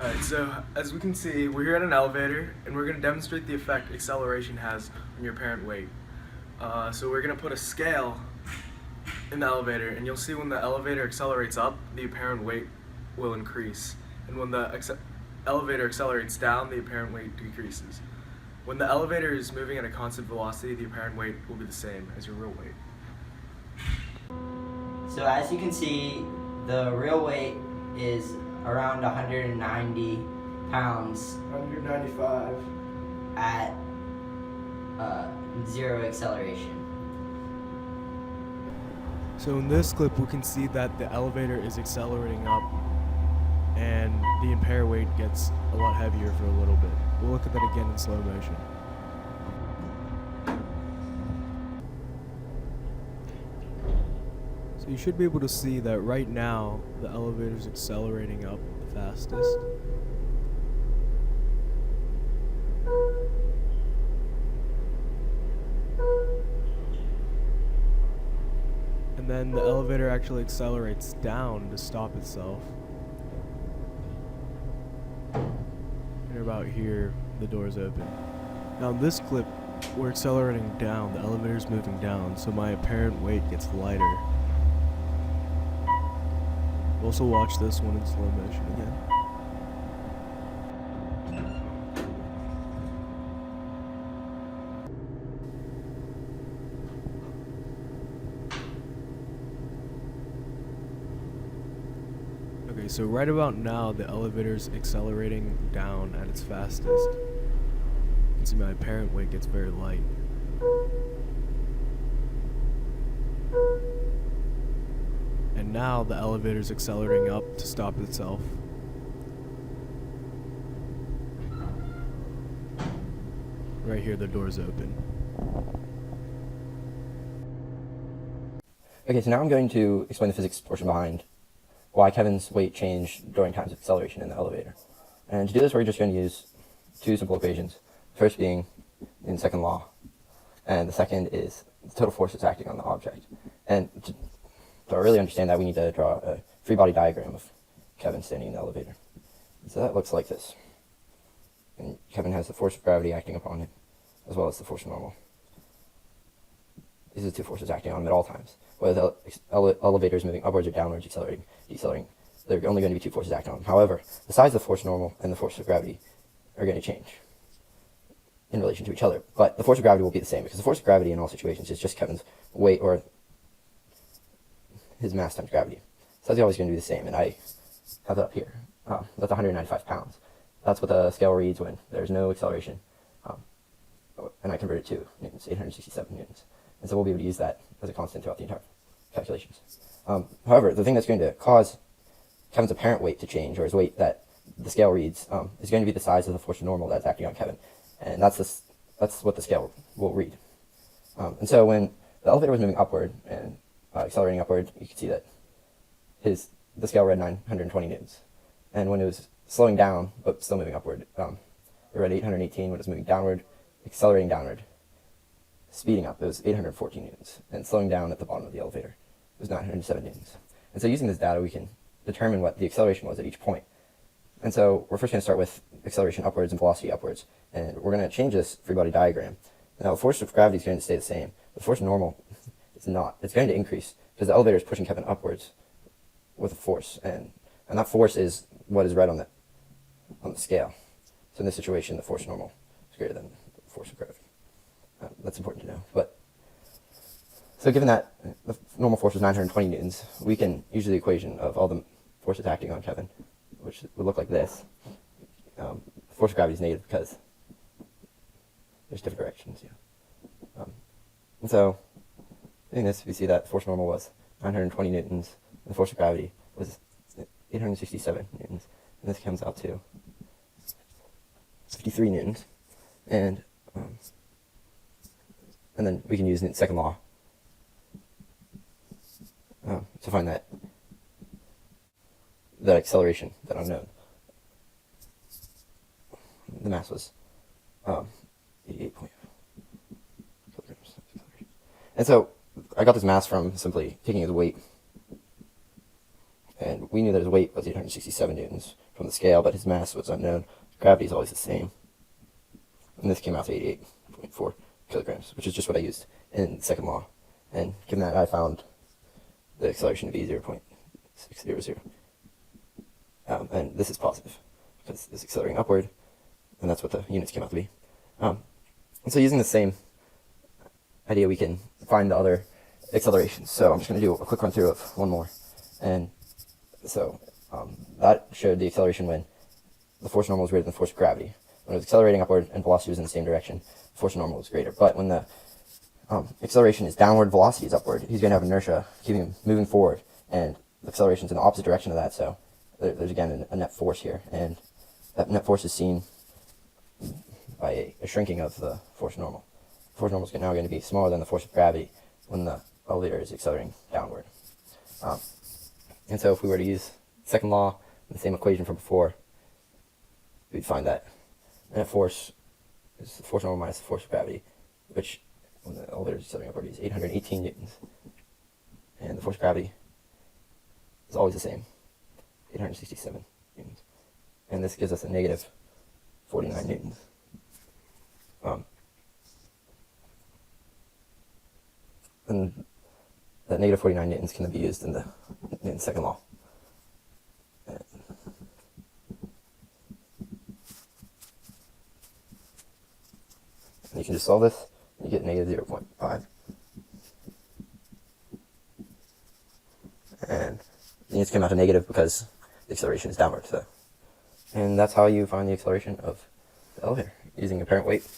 Alright, so as we can see, we're here at an elevator, and we're going to demonstrate the effect acceleration has on your apparent weight. So we're going to put a scale in the elevator, and you'll see when the elevator accelerates up, the apparent weight will increase. And when the elevator accelerates down, the apparent weight decreases. When the elevator is moving at a constant velocity, the apparent weight will be the same as your real weight. So as you can see, the real weight is around 190 pounds 195. at zero acceleration. So in this clip, we can see that the elevator is accelerating up, and the impaired weight gets a lot heavier for a little bit. We'll look at that again in slow motion. So you should be able to see that right now the elevator is accelerating up the fastest. And then the elevator actually accelerates down to stop itself. And about here, the door's open. Now in this clip, we're accelerating down, the elevator's moving down, so my apparent weight gets lighter. We'll also watch this one in slow motion again. Okay, so right about now, the elevator's accelerating down at its fastest. You can see my apparent weight gets very light. And now the elevator's accelerating up to stop itself. Right here, the door's open. Okay, so now I'm going to explain the physics portion behind why Kevin's weight changed during times of acceleration in the elevator. And to do this, we're just going to use two simple equations. The first being in second law, and the second is the total force that's acting on the object. And to really understand that, we need to draw a free body diagram of Kevin standing in the elevator. So that looks like this. And Kevin has the force of gravity acting upon him, as well as the force of normal. These are the two forces acting on him at all times. Whether the elevator is moving upwards or downwards, accelerating, decelerating, there are only going to be two forces acting on him. However, the size of the force of normal and the force of gravity are going to change in relation to each other. But the force of gravity will be the same, because the force of gravity in all situations is just Kevin's weight, or his mass times gravity. So that's always going to be the same, and I have that up here. That's 195 pounds. That's what the scale reads when there's no acceleration. And I convert it to newtons, 867 newtons. And so we'll be able to use that as a constant throughout the entire calculations. However, the thing that's going to cause Kevin's apparent weight to change, or his weight that the scale reads, is going to be the size of the force of normal that's acting on Kevin. And that's what the scale will read. And so when the elevator was moving upward and accelerating upward, you can see that the scale read 920 newtons. And when it was slowing down, but still moving upward, it read 818 when it was moving downward, accelerating downward. Speeding up, it was 814 newtons. And slowing down at the bottom of the elevator, it was 907 newtons. And so using this data, we can determine what the acceleration was at each point. And so we're first going to start with acceleration upwards and velocity upwards. And we're going to change this free body diagram. Now, the force of gravity is going to stay the same. The force of normal is not. It's going to increase because the elevator is pushing Kevin upwards with a force. And that force is what is read on the scale. So in this situation, the force of normal is greater than the force of gravity. That's important to know. But so given that the normal force was 920 newtons, we can use the equation of all the forces acting on Kevin, which would look like this. The force of gravity is negative because there's different directions. Yeah. And so doing this, we see that force normal was 920 newtons, and the force of gravity was 867 newtons. And this comes out to 53 newtons. And then we can use Newton's second law to find that acceleration, that unknown. The mass was 88 kilograms. And so I got this mass from simply taking his weight. And we knew that his weight was 867 newtons, from the scale, but his mass was unknown. Gravity is always the same. And this came out to 88.4 kilograms, which is just what I used in the second law. And given that, I found the acceleration to be 0.600. And this is positive, because it's accelerating upward, and that's what the units came out to be. And so using the same idea, we can find the other accelerations. So I'm just going to do a quick run through of one more. And so that showed the acceleration when the force normal was greater than the force of gravity. When it was accelerating upward and velocity was in the same direction, the force normal was greater. But when the acceleration is downward, velocity is upward, he's going to have inertia keeping him moving forward, and the acceleration is in the opposite direction of that. So there's again a net force here, and that net force is seen by a shrinking of the force normal. The force normal is now going to be smaller than the force of gravity when the elevator is accelerating downward. And so if we were to use the second law, the same equation from before, we'd find that net force is the force normal minus the force of gravity, which when the elevator is accelerating upward is 818 newtons. And the force of gravity is always the same, 867 newtons. And this gives us a negative 49 newtons. And that negative 49 newtons can be used in the second law. And you can just solve this, and you get negative 0.5. And the units came out to negative because the acceleration is downward. So, and that's how you find the acceleration of the elevator, using apparent weight